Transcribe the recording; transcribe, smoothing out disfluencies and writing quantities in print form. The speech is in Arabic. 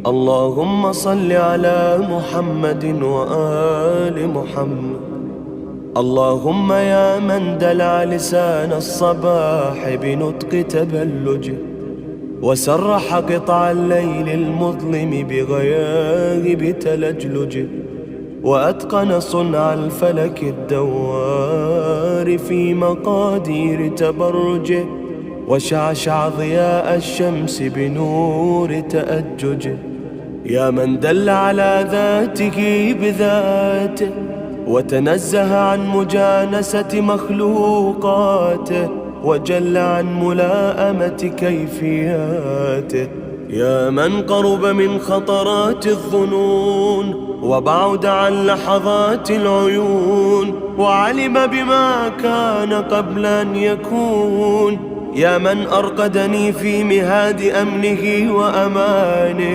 اللهم صل على محمد وآل محمد. اللهم يا من دلع لسان الصباح بنطق تبلجه، وسرح قطع الليل المظلم بغياهب تلجلجه، وأتقن صنع الفلك الدوار في مقادير تبرجه، وشعشع ضياء الشمس بنور تأججه. يا من دل على ذاته بذاته، وتنزه عن مجانسة مخلوقاته، وجل عن ملاءمة كيفياته. يا من قرب من خطرات الظنون، وبعد عن لحظات العيون، وعلم بما كان قبل أن يكون. يا من أرقدني في مهاد أمنه وأمانه،